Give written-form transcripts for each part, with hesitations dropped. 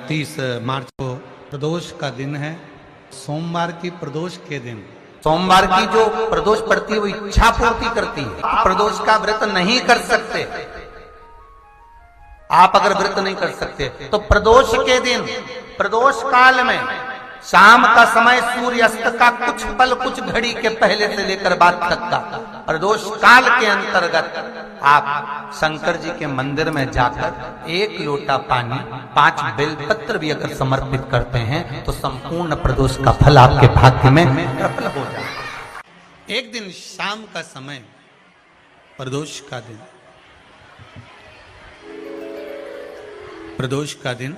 31 मार्च को प्रदोष का दिन है। सोमवार की प्रदोष के दिन, सोमवार की जो प्रदोष पड़ती है वो इच्छा पूर्ति करती है। प्रदोष का व्रत नहीं कर सकते, आप अगर व्रत नहीं कर सकते तो प्रदोष के दिन, प्रदोष काल में शाम का समय सूर्य अस्त का कुछ पल, कुछ घड़ी के पहले से लेकर बाद तक का प्रदोष काल के अंतर्गत आप शंकर जी के मंदिर में जाकर 1 लोटा पानी, 5 बेलपत्र भी अगर समर्पित करते हैं तो संपूर्ण प्रदोष का फल आपके भाग्य में प्रबल हो जाए। एक दिन शाम का समय, प्रदोष का दिन, प्रदोष का दिन,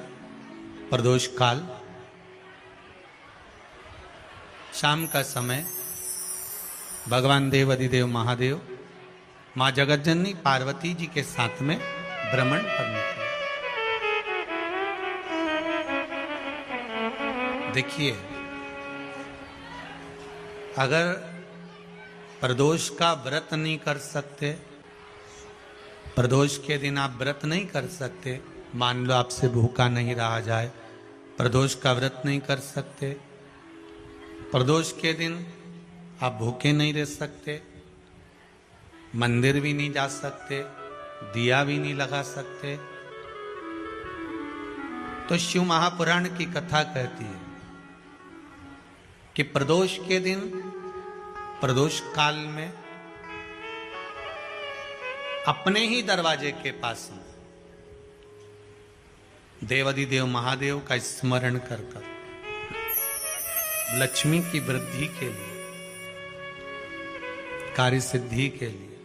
प्रदोष काल, शाम का समय, भगवान देव अधिदेव महादेव मां जगतजननी पार्वती जी के साथ में भ्रमण पर निकले। देखिए, अगर प्रदोष का व्रत नहीं कर सकते, प्रदोष के दिन आप व्रत नहीं कर सकते, मान लो आपसे भूखा नहीं रहा जाए, प्रदोष का व्रत नहीं कर सकते, प्रदोष के दिन आप भूखे नहीं रह सकते, मंदिर भी नहीं जा सकते, दिया भी नहीं लगा सकते, तो शिव महापुराण की कथा कहती है कि प्रदोष के दिन, प्रदोष काल में अपने ही दरवाजे के पास में देवाधिदेव महादेव का स्मरण कर कर लक्ष्मी की वृद्धि के लिए, कार्य सिद्धि के लिए,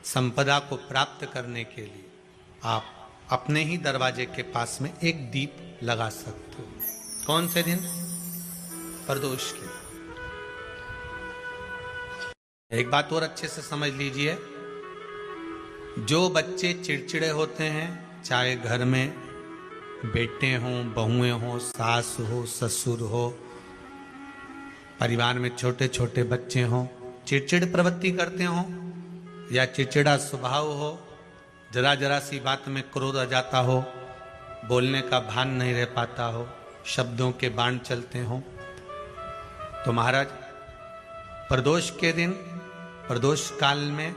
संपदा को प्राप्त करने के लिए आप अपने ही दरवाजे के पास में एक दीप लगा सकते हो। कौन से दिन? प्रदोष के। एक बात और अच्छे से समझ लीजिए, जो बच्चे चिड़चिड़े होते हैं, चाहे घर में बेटे हों, बहुएं हों, सास हो, ससुर हो, परिवार में छोटे छोटे बच्चे हों, चिड़चिड़ प्रवृत्ति करते हों या चिड़चिड़ा स्वभाव हो, जरा जरा सी बात में क्रोध आ जाता हो, बोलने का भान नहीं रह पाता हो, शब्दों के बाण चलते हों, तो महाराज प्रदोष के दिन, प्रदोष काल में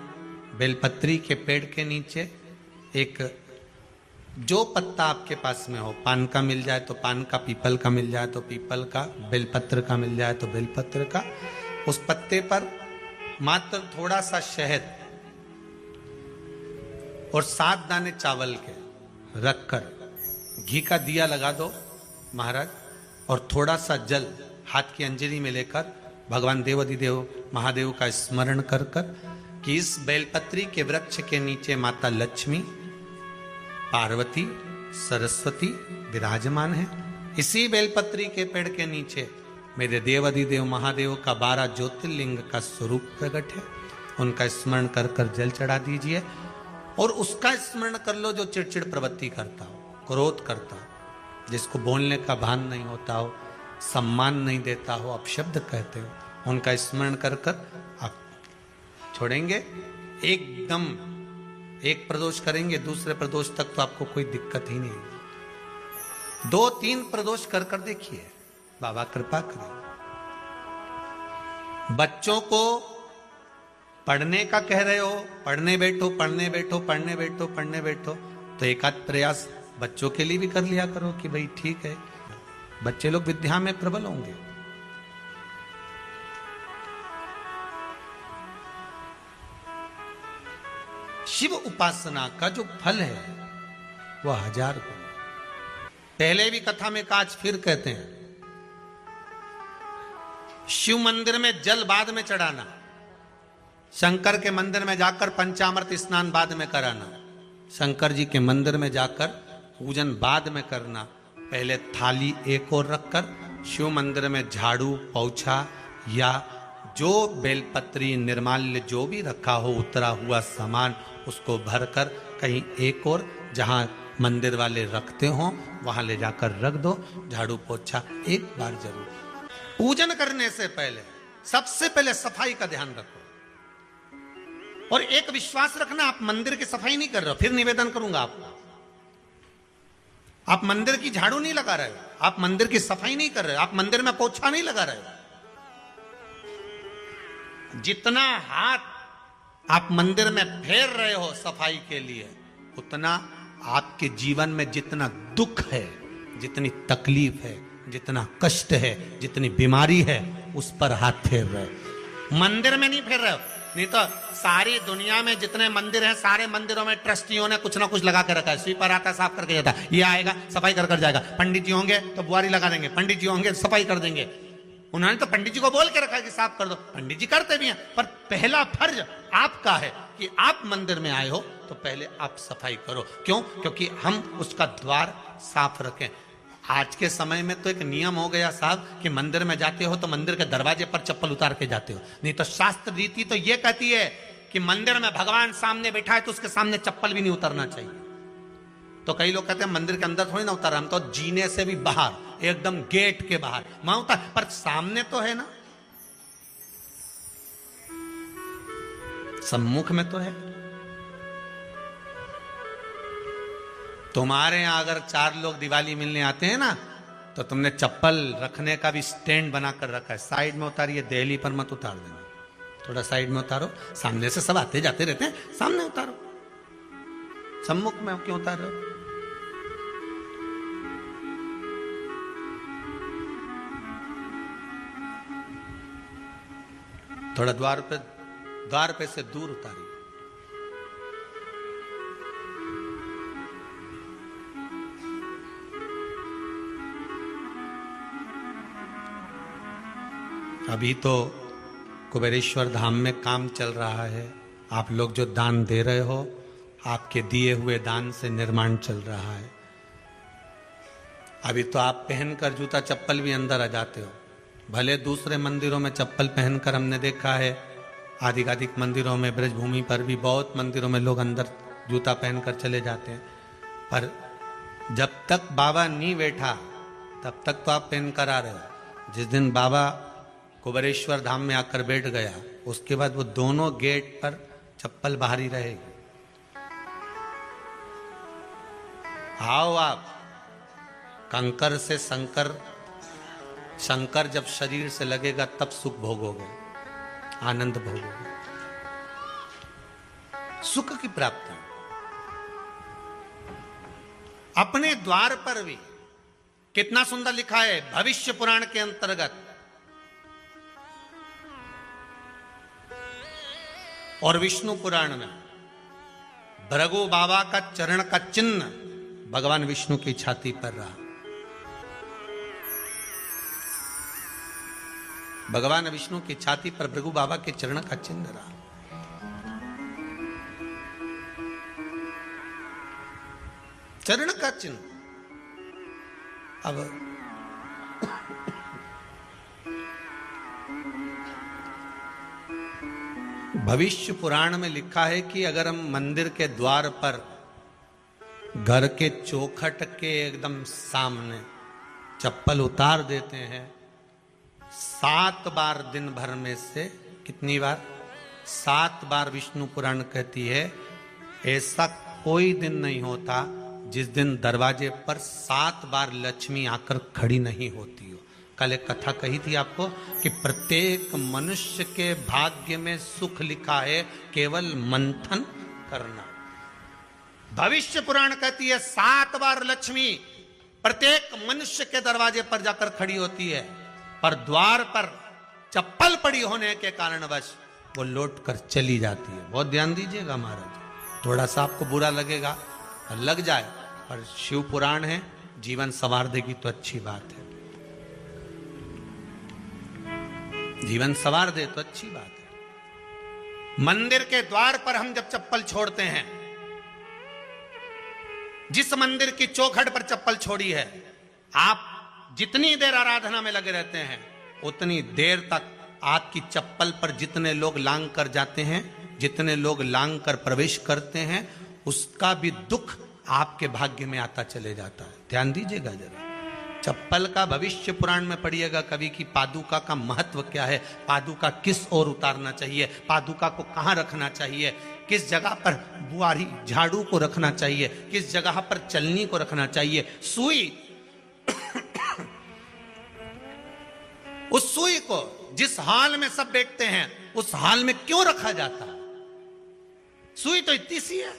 बेलपत्री के पेड़ के नीचे एक, जो पत्ता आपके पास में हो, पान का मिल जाए तो पान का, पीपल का मिल जाए तो पीपल का, बेलपत्र का मिल जाए तो बेलपत्र का, उस पत्ते पर मात्र थोड़ा सा शहद और 7 दाने चावल के रखकर घी का दिया लगा दो महाराज, और थोड़ा सा जल हाथ की अंजलि में लेकर भगवान देवाधिदेव महादेव का स्मरण कर कर कि इस बेलपत्री के वृक्ष के नीचे माता लक्ष्मी, पार्वती, सरस्वती विराजमान है। इसी बेलपत्री के पेड़ के नीचे मेरे देवाधिदेव महादेव का 12 ज्योतिर्लिंग का स्वरूप प्रकट है। उनका स्मरण कर कर जल चढ़ा दीजिए और उसका स्मरण कर लो जो चिड़चिड़ प्रवृत्ति करता हो, क्रोध करता हो, जिसको बोलने का भान नहीं होता हो, सम्मान नहीं देता हो, अपशब्द कहते हो, उनका स्मरण कर कर आप छोड़ेंगे। एकदम एक प्रदोष करेंगे, दूसरे प्रदोष तक तो आपको कोई दिक्कत ही नहीं। 2-3 प्रदोष कर कर देखिए, बाबा कृपा करें। बच्चों को पढ़ने का कह रहे हो, पढ़ने बैठो, पढ़ने बैठो, पढ़ने बैठो, पढ़ने बैठो, तो एक आध प्रयास बच्चों के लिए भी कर लिया करो कि भाई ठीक है, बच्चे लोग विद्या में प्रबल होंगे। शिव उपासना का जो फल है वह 1000 गुना। पहले भी कथा में कहा, आज फिर कहते हैं, शिव मंदिर में जल बाद में चढ़ाना, शंकर के मंदिर में जाकर पंचामृत स्नान बाद में कराना, शंकर जी के मंदिर में जाकर पूजन बाद में करना, पहले थाली एक और रखकर शिव मंदिर में झाड़ू, पोछा या जो बेलपत्री, निर्माल्य जो भी रखा हो, उतरा हुआ सामान, उसको भरकर कहीं एक और जहां मंदिर वाले रखते हो वहां ले जाकर रख दो, झाड़ू पोछा एक बार जरूर। पूजन करने से पहले सबसे पहले सफाई का ध्यान रखो और एक विश्वास रखना, आप मंदिर की सफाई नहीं कर रहे हो, फिर निवेदन करूंगा आपको, आप मंदिर की झाड़ू नहीं लगा रहे हो, आप मंदिर की सफाई नहीं कर रहे हो, आप मंदिर में पोछा नहीं लगा रहे हो। जितना हाथ आप मंदिर में फेर रहे हो सफाई के लिए, उतना आपके जीवन में जितना दुख है, जितनी तकलीफ है, जितना कष्ट है, जितनी बीमारी है, उस पर हाथ फेर रहे हो। मंदिर में नहीं फेर रहे हो। नहीं तो सारी दुनिया में जितने मंदिर हैं, सारे मंदिरों में ट्रस्टियों ने कुछ ना कुछ लगा के रखा है। स्वीपर आता है, साफ करके जाता है, ये आएगा सफाई कर जाएगा। पंडित जी होंगे तो बुआरी लगा देंगे, पंडित जी होंगे सफाई कर देंगे। उन्होंने तो पंडित जी को बोल के रखा है कि साफ कर दो, पंडित जी करते भी हैं। पर पहला फर्ज आपका है कि आप मंदिर में आए हो तो पहले आप सफाई करो। क्यों? क्योंकि हम उसका द्वार साफ रखें। आज के समय में तो एक नियम हो गया साहब कि मंदिर में जाते हो तो मंदिर के दरवाजे पर चप्पल उतार के जाते हो। नहीं तो शास्त्र रीति तो ये कहती है कि मंदिर में भगवान सामने बैठा है तो उसके सामने चप्पल भी नहीं उतरना चाहिए। तो कई लोग कहते हैं मंदिर के अंदर थोड़ी ना उतार, हम तो जीने से भी बाहर, एकदम गेट के बाहर वहां उतार, पर सामने तो है ना, सम्मुख में तो है। तुम्हारे यहां अगर 4 लोग दिवाली मिलने आते हैं ना, तो तुमने चप्पल रखने का भी स्टैंड बनाकर रखा है। साइड में उतारिए, दहली पर मत उतार देना, थोड़ा साइड में उतारो। सामने से सब आते जाते रहते हैं, सामने उतारो। सम्मुख में क्यों उतार रहे हो? थोड़ा द्वार पे से दूर उतारिए। अभी तो कुबेरेश्वर धाम में काम चल रहा है। आप लोग जो दान दे रहे हो, आपके दिए हुए दान से निर्माण चल रहा है। अभी तो आप पहनकर जूता चप्पल भी अंदर आ जाते हो। भले दूसरे मंदिरों में चप्पल पहनकर हमने देखा है, आधिकाधिक मंदिरों में, ब्रजभूमि पर भी बहुत मंदिरों में लोग अंदर जूता पहनकर चले जाते हैं। पर जब तक बाबा नहीं बैठा तब तक तो आप पहनकर आ रहे हो। जिस दिन बाबा कुबेरेश्वर धाम में आकर बैठ गया, उसके बाद वो दोनों गेट पर चप्पल बाहर ही रहेगी। आओ आप, कंकर से शंकर, शंकर जब शरीर से लगेगा तब सुख भोगोगे, आनंद भोगोगे, सुख की प्राप्ति। अपने द्वार पर भी कितना सुंदर लिखा है भविष्य पुराण के अंतर्गत। और विष्णु पुराण में भृगु बाबा का चरण का चिन्ह भगवान विष्णु की छाती पर रहा। भगवान विष्णु की छाती पर भृगु बाबा के चरण का चिन्ह रहा। चरण का चिन्ह। अब भविष्य पुराण में लिखा है कि अगर हम मंदिर के द्वार पर, घर के चौखट के एकदम सामने चप्पल उतार देते हैं, 7 बार दिन भर में से, कितनी बार? 7 बार विष्णु पुराण कहती है ऐसा कोई दिन नहीं होता जिस दिन दरवाजे पर 7 बार लक्ष्मी आकर खड़ी नहीं होती हो। कल एक कथा कही थी आपको कि प्रत्येक मनुष्य के भाग्य में सुख लिखा है, केवल मंथन करना। भविष्य पुराण कहती है 7 बार लक्ष्मी प्रत्येक मनुष्य के दरवाजे पर जाकर खड़ी होती है, पर द्वार पर चप्पल पड़ी होने के कारणवश वो लौट कर चली जाती है। बहुत ध्यान दीजिएगा महाराज, थोड़ा सा आपको बुरा लगेगा, लग जाए, पर शिव पुराण है, जीवन संवार देगी तो अच्छी बात है। जीवन संवार दे तो अच्छी बात है। मंदिर के द्वार पर हम जब चप्पल छोड़ते हैं, जिस मंदिर की चौखट पर चप्पल छोड़ी है, आप जितनी देर आराधना में लगे रहते हैं उतनी देर तक आपकी चप्पल पर जितने लोग लांग कर जाते हैं, जितने लोग लांग कर प्रवेश करते हैं, उसका भी दुख आपके भाग्य में आता चले जाता है। ध्यान दीजिएगा जरा। चप्पल का भविष्य पुराण में पढ़िएगा कवि की पादुका का महत्व क्या है, पादुका किस ओर उतारना चाहिए, पादुका को कहां रखना चाहिए, किस जगह पर बुआरी झाड़ू को रखना चाहिए, किस जगह पर चलनी को रखना चाहिए। सुई, उस सुई को जिस हाल में सब बैठते हैं उस हाल में क्यों रखा जाता है? सुई तो इतनी सी है,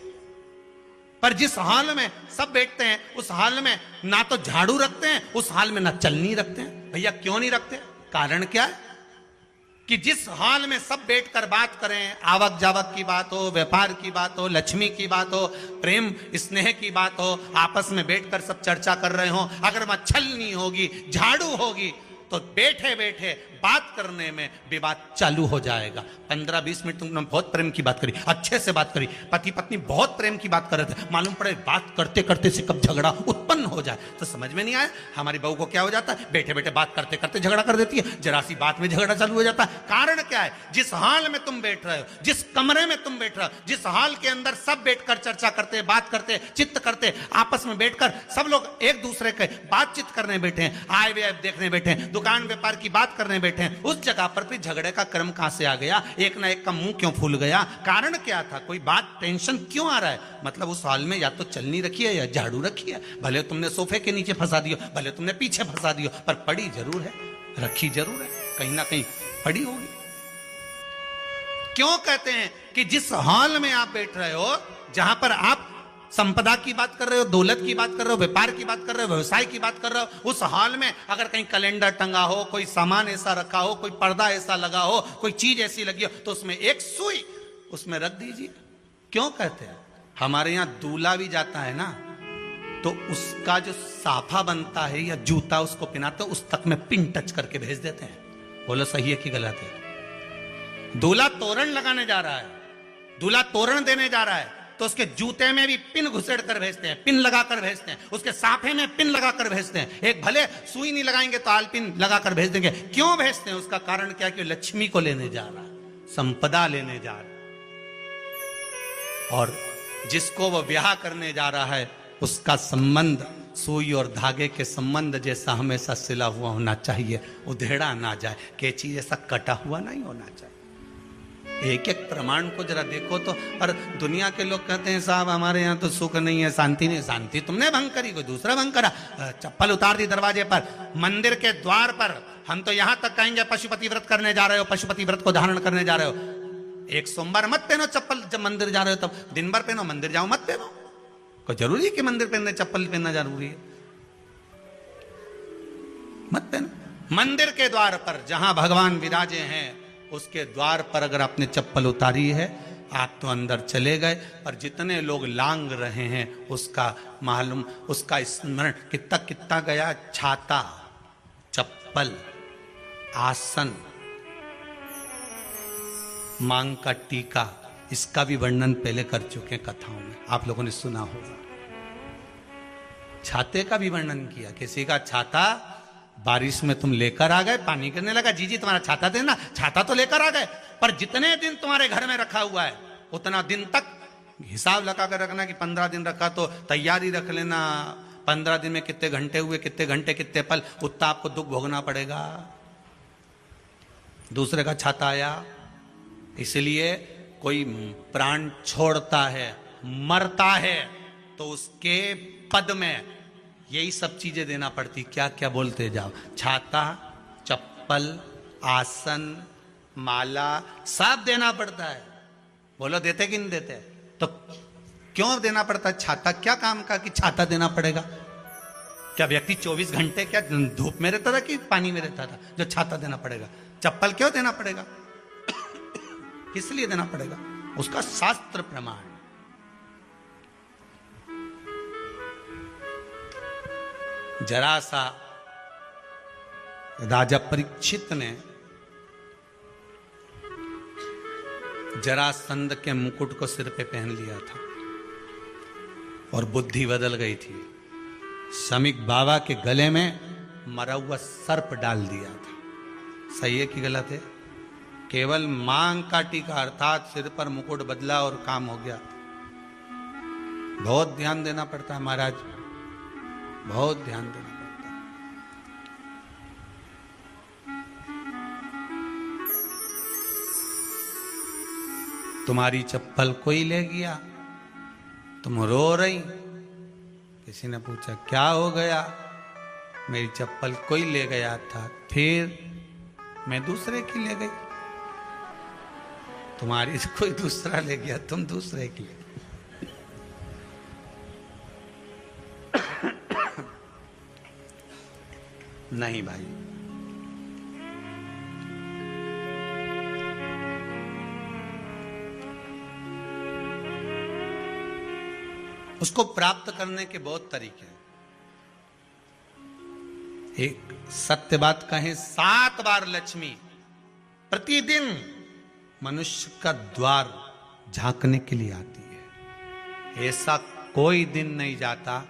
पर जिस हाल में सब बैठते हैं उस हाल में ना तो झाड़ू रखते हैं, उस हाल में ना चलनी रखते हैं। भैया क्यों नहीं रखते? कारण क्या है कि जिस हाल में सब बैठकर बात करें, आवक जावक की बात हो, व्यापार की बात हो, लक्ष्मी की बात हो, प्रेम स्नेह की बात हो, आपस में बैठकर सब चर्चा कर रहे हो, अगर वहां छलनी होगी, झाड़ू होगी, तो बैठे बैठे बात करने में विवाद चालू हो जाएगा। 15-20 मिनट तुमने बहुत प्रेम की बात करी, अच्छे से बात करी, पति पत्नी बहुत प्रेम की बात कर रहे थे, मालूम पड़े बात करते करते से कब झगड़ा उत्पन्न हो जाए तो समझ में नहीं आया। हमारी बहू को क्या हो जाता है, बैठे बैठे बात करते करते झगड़ा कर देती है, जरा सी बात में झगड़ा चालू हो जाता है। कारण क्या है? जिस हाल में तुम बैठ रहे हो, जिस कमरे में तुम बैठ रहे हो, जिस हाल के अंदर सब बैठकर चर्चा करते, बात करते, चित्त करते, आपस में बैठकर सब लोग एक दूसरे के बातचीत करने बैठे हैं, आय व्यय देखने बैठे हैं, दुकान व्यापार की बात करने बैठे हैं, उस जगह पर भी झगड़े का क्रम कहां से आ गया? एक ना एक का मुंह क्यों फूल गया? कारण क्या था? कोई बात टेंशन क्यों आ रहा है? मतलब उस हाल में या तो चलनी रखी है या झाड़ू रखी है, भले तुमने सोफे के नीचे फंसा दियो, भले तुमने पीछे फंसा दियो, पर पड़ी जरूर है, रखी जरूर है, कहीं ना कहीं पड़ी होगी। क्यों कहते हैं कि जिस हाल में आप बैठ रहे हो, जहां पर आप संपदा की बात कर रहे हो, दौलत की बात कर रहे हो, व्यापार की बात कर रहे हो, व्यवसाय की बात कर रहे हो, उस हाल में अगर कहीं कैलेंडर टंगा हो, कोई सामान ऐसा रखा हो, कोई पर्दा ऐसा लगा हो, कोई चीज ऐसी लगी हो, तो उसमें एक सुई उसमें रख दीजिए। क्यों कहते हैं? हमारे यहां दूल्हा भी जाता है ना, तो उसका जो साफा बनता है या जूता उसको पहनाते, उस तक में पिन टच करके भेज देते हैं। बोलो सही है कि गलत है? दूल्हा तोरण लगाने जा रहा है, दूल्हा तोरण देने जा रहा है, तो उसके जूते में भी पिन घुसेड़ कर भेजते हैं, पिन लगा कर भेजते हैं, उसके साफे में पिन लगा कर भेजते हैं। एक भले सुई नहीं लगाएंगे तो आल पिन लगा कर भेज देंगे। क्यों भेजते हैं? उसका कारण क्या? कि लक्ष्मी को लेने जा रहा है, संपदा लेने जा रहा है, और जिसको वो ब्याह करने जा रहा है उसका संबंध सुई और धागे के संबंध जैसा हमेशा सिला हुआ होना चाहिए, उधेड़ा ना जाए, कैची जैसा कटा हुआ नहीं होना चाहिए। एक एक प्रमाण को जरा देखो तो। और दुनिया के लोग कहते हैं साहब हमारे यहाँ तो सुख नहीं है, शांति नहीं। शांति तुमने भंग करी, कोई दूसरा भंग करा। चप्पल उतार दी दरवाजे पर, मंदिर के द्वार पर। हम तो यहाँ तक कहेंगे पशुपति व्रत करने जा रहे हो, पशुपति व्रत को धारण करने जा रहे हो, एक सोमवार मत पहनो चप्पल। जब मंदिर जा रहे हो तब दिन भर पहनो, मंदिर जाओ मत पहनो। कोई जरूरी है कि मंदिर पहनने चप्पल पहनना जरूरी है? मत पहनो। मंदिर के द्वार पर जहां भगवान विराजे हैं उसके द्वार पर अगर आपने चप्पल उतारी है, आप तो अंदर चले गए, पर जितने लोग लांग रहे हैं उसका मालूम, उसका स्मरण कितना कितना गया। छाता, चप्पल, आसन, मांग का टीका, इसका भी वर्णन पहले कर चुके हैं कथाओं में, आप लोगों ने सुना होगा। छाते का भी वर्णन किया। किसी का छाता बारिश में तुम लेकर आ गए, पानी गिरने लगा, जी जी तुम्हारा छाता देना, छाता तो लेकर आ गए, पर जितने दिन तुम्हारे घर में रखा हुआ है उतना दिन तक हिसाब लगा कर रखना कि 15 दिन रखा तो तैयारी रख लेना। 15 दिन में कितने घंटे हुए, कितने घंटे कितने पल, उतना आपको दुख भोगना पड़ेगा। दूसरे का छाता आया, इसलिए कोई प्राण छोड़ता है, मरता है, तो उसके पद में यही सब चीजें देना पड़ती। क्या क्या बोलते जाओ, छाता, चप्पल, आसन, माला, सब देना पड़ता है। बोलो देते कि नहीं देते? तो क्यों देना पड़ता है छाता? क्या काम का कि छाता देना पड़ेगा? क्या व्यक्ति 24 घंटे क्या धूप में रहता था कि पानी में रहता था जो छाता देना पड़ेगा? चप्पल क्यों देना पड़ेगा? किस लिए देना पड़ेगा? उसका शास्त्र प्रमाण। जरा सा राजा परीक्षित ने जरासंध के मुकुट को सिर पे पहन लिया था और बुद्धि बदल गई थी। शमीक बाबा के गले में मरा हुआ सर्प डाल दिया था। सही है कि गलत है? केवल मांग का टीका अर्थात सिर पर मुकुट बदला और काम हो गया। बहुत ध्यान देना पड़ता है महाराज, बहुत ध्यान देना पड़ता है। तुम्हारी चप्पल कोई ले गया, तुम रो रही। किसी ने पूछा क्या हो गया? मेरी चप्पल कोई ले गया था, फिर मैं दूसरे की ले गई। तुम्हारी कोई दूसरा ले गया, तुम दूसरे की ले गई। नहीं भाई, उसको प्राप्त करने के बहुत तरीके हैं। एक सत्य बात कहें, 7 बार लक्ष्मी प्रतिदिन मनुष्य का द्वार झांकने के लिए आती है। ऐसा कोई दिन नहीं जाता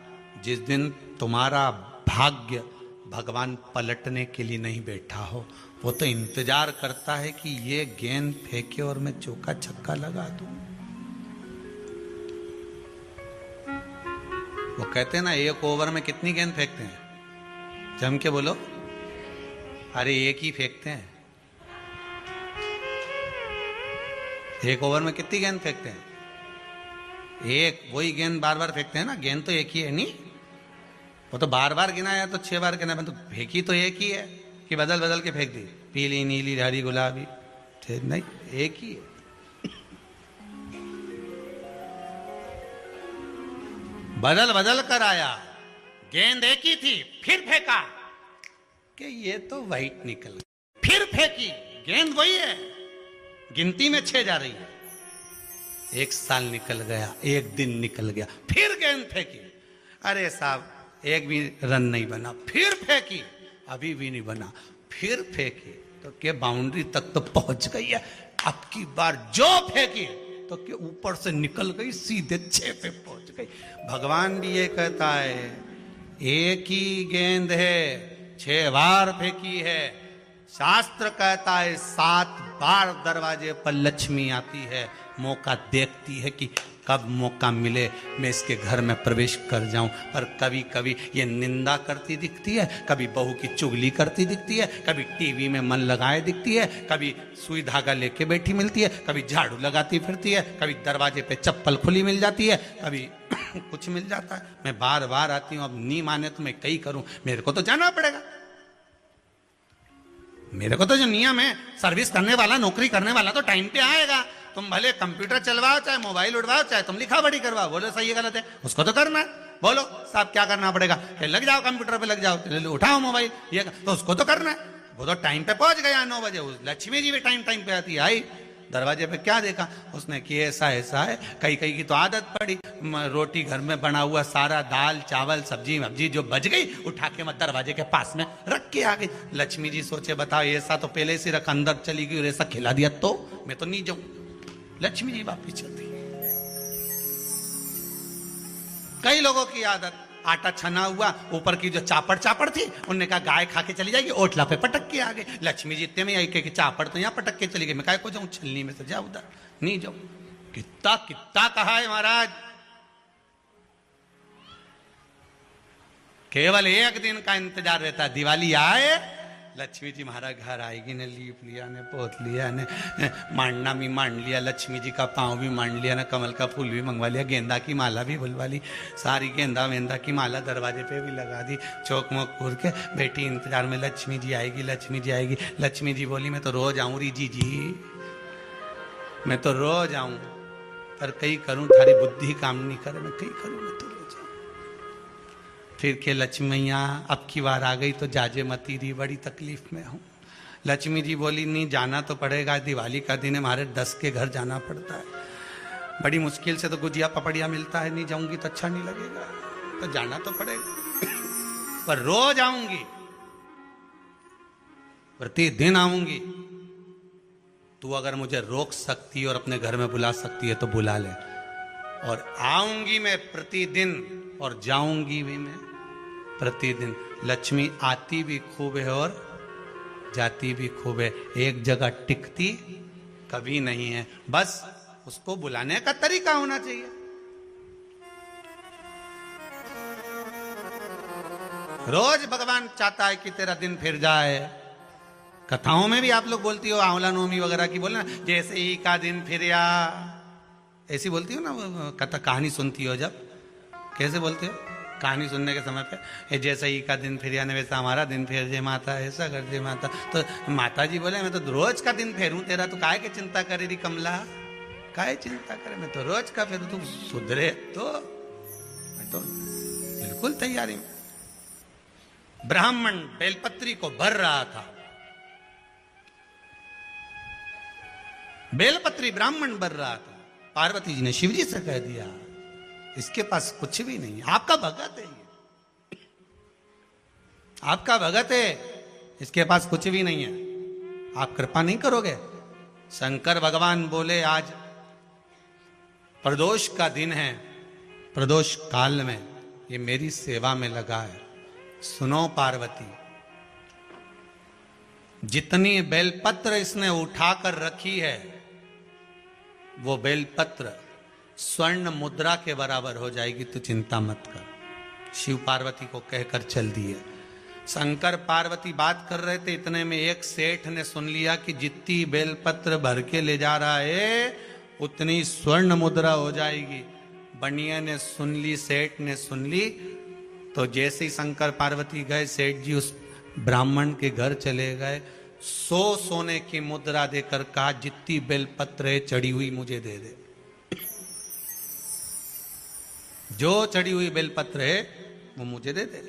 जिस दिन तुम्हारा भाग्य भगवान पलटने के लिए नहीं बैठा हो। वो तो इंतजार करता है कि ये गेंद फेंके और मैं चौका छक्का लगा दूं। वो कहते हैं ना, एक ओवर में कितनी गेंद फेंकते हैं? जम के बोलो। अरे एक ही फेंकते हैं। एक ओवर में कितनी गेंद फेंकते हैं? एक। वही गेंद बार बार फेंकते हैं ना, गेंद तो एक ही है नहीं। वो तो बार बार गिनाया तो 6 बार गिना, तो फेंकी तो एक ही है कि बदल बदल के फेंक दी, पीली नीली हरी गुलाबी? नहीं, एक ही है। बदल बदल कर आया, गेंद एक ही थी, फिर फेंका कि ये तो वाइट निकल, फिर फेंकी, गेंद वही है, गिनती में 6 जा रही है। 1 साल निकल गया, 1 दिन निकल गया, फिर गेंद फेंकी। अरे साहब, एक भी रन नहीं बना, फिर फेंकी, अभी भी नहीं बना, फिर फेंकी तो क्या बाउंड्री तक तो पहुंच गई है। अब की बार जो फेंकी तो क्या ऊपर से निकल गई, सीधे 6 पे पहुंच गई। भगवान भी ये कहता है, एक ही गेंद है, 6 बार फेंकी है। शास्त्र कहता है 7 बार दरवाजे पर लक्ष्मी आती है, मौका देखती है कि कब मौका मिले मैं इसके घर में प्रवेश कर जाऊं। पर कभी कभी ये निंदा करती दिखती है, कभी बहू की चुगली करती दिखती है, कभी टीवी में मन लगाए दिखती है, कभी सुई धागा लेके बैठी मिलती है, कभी झाड़ू लगाती फिरती है, कभी दरवाजे पे चप्पल खुली मिल जाती है, कभी कुछ मिल जाता है। मैं बार बार आती हूँ, अब नहीं माने तो मैं कई करूं, मेरे को तो जाना पड़ेगा। मेरे को तो जो नियम है, सर्विस करने वाला, नौकरी करने वाला तो टाइम पे आएगा। तुम भले कंप्यूटर चलवाओ, चाहे मोबाइल उड़वाओ, चाहे तुम लिखा पढ़ी करवाओ, बोलो सही है गलत है, उसको तो करना है। बोलो साहब क्या करना पड़ेगा? लग जाओ कंप्यूटर पे, लग जाओ, उठाओ मोबाइल, ये तो उसको तो करना है। वो तो टाइम पे पहुंच गया 9 बजे। लक्ष्मी जी भी टाइम पे आती है। आई दरवाजे पे क्या देखा उसने कि ऐसा ऐसा है। कई कई की तो आदत पड़ी, रोटी घर में बना हुआ सारा दाल चावल सब्जी वब्जी जो बच गई, उठा के मैं दरवाजे के पास में रख के आ गई। लक्ष्मी जी सोचे बताओ, ऐसा तो पहले से रख, अंदर चली गई और ऐसा खिला दिया तो मैं तो नहीं जाऊं। लक्ष्मी जी वापिस चलती। कई लोगों की आदत, आटा छना हुआ, ऊपर की जो चापड़ चापड़ थी, उन्होंने कहा गाय खा के चली जाएगी, ओटला पे पटक के आ गए। लक्ष्मी जी इतने में आई कि चापड़ तो यहाँ पटक के चली गई, मैं काय को जाऊं, छलनी में से जा उधर, नहीं जाऊं। कितना कितना कहा है महाराज, केवल 1 दिन का इंतजार रहता। दिवाली आए, लक्ष्मी जी महाराज घर आएगी ने, लीप लिया ने, पोत लिया ने, मांडना भी मांड लिया, लक्ष्मी जी का पाँव भी मांड लिया ने, कमल का फूल भी मंगवा लिया, गेंदा की माला भी बुलवा ली, सारी गेंदा वेंदा की माला दरवाजे पे भी लगा दी। चौक मोक पूर के बेटी इंतजार में, लक्ष्मी जी आएगी, लक्ष्मी जी आएगी। लक्ष्मी जी बोली मैं तो रोज आऊँ री जी, मैं तो रोज आऊँ, पर कई करूँ थारी बुद्धि काम नहीं करे, मैं कई करूँ, मैं तो रोज आऊँ। फिर के लक्ष्मी मैया अब की बार आ गई तो जाजे मती री, बड़ी तकलीफ में हूँ। लक्ष्मी जी बोली नहीं जाना तो पड़ेगा, दिवाली का दिन है, हमारे 10 के घर जाना पड़ता है, बड़ी मुश्किल से तो गुजिया पपड़िया मिलता है, नहीं जाऊंगी तो अच्छा नहीं लगेगा, तो जाना तो पड़ेगा। पर रोज आऊंगी, प्रतिदिन आऊंगी। तू अगर मुझे रोक सकती और अपने घर में बुला सकती है तो बुला ले, और आऊंगी मैं प्रतिदिन और जाऊंगी भी मैं प्रतिदिन। लक्ष्मी आती भी खूब है और जाती भी खूब है, एक जगह टिकती कभी नहीं है। बस उसको बुलाने का तरीका होना चाहिए। रोज भगवान चाहता है कि तेरा दिन फिर जाए, कथाओं में भी आप लोग बोलती हो, आंवला नवमी वगैरह की बोले ना, जैसे ही का दिन फिरिया, ऐसी बोलती हो ना, वो कथा कहानी सुनती हो जब, कैसे बोलते हो कहानी सुनने के समय पे, ये जैसे ही का दिन फिरिया ने वैसा हमारा दिन फेर जे माता, ऐसा कर जे माता। तो माता जी बोले मैं तो रोज का दिन फेरूं तेरा, तो काहे के चिंता करे री कमला, काहे चिंता करे, मैं तो रोज का फेरू, तू सुधरे तो। मैं तो बिल्कुल तैयारी में। ब्राह्मण बेलपत्री को भर रहा था, बेलपत्री ब्राह्मण भर रहा था। पार्वती जी ने शिव जी से कह दिया इसके पास कुछ भी नहीं, आपका भगत है ये, आपका भगत है, इसके पास कुछ भी नहीं है, आप कृपा नहीं करोगे। शंकर भगवान बोले आज प्रदोष का दिन है, प्रदोष काल में ये मेरी सेवा में लगा है। सुनो पार्वती, जितनी बेलपत्र इसने उठाकर रखी है वो बेलपत्र स्वर्ण मुद्रा के बराबर हो जाएगी, तो चिंता मत कर। शिव पार्वती को कहकर चल दिए। शंकर पार्वती बात कर रहे थे, इतने में एक सेठ ने सुन लिया कि जितनी बेलपत्र भर के ले जा रहा है उतनी स्वर्ण मुद्रा हो जाएगी। बनिया ने सुन ली, सेठ ने सुन ली, तो जैसे ही शंकर पार्वती गए, सेठ जी उस ब्राह्मण के घर चले गए, 100 सोने की मुद्रा देकर कहा जितनी बेलपत्र है चढ़ी हुई मुझे दे दे, जो चढ़ी हुई बेलपत्र है वो मुझे दे दे।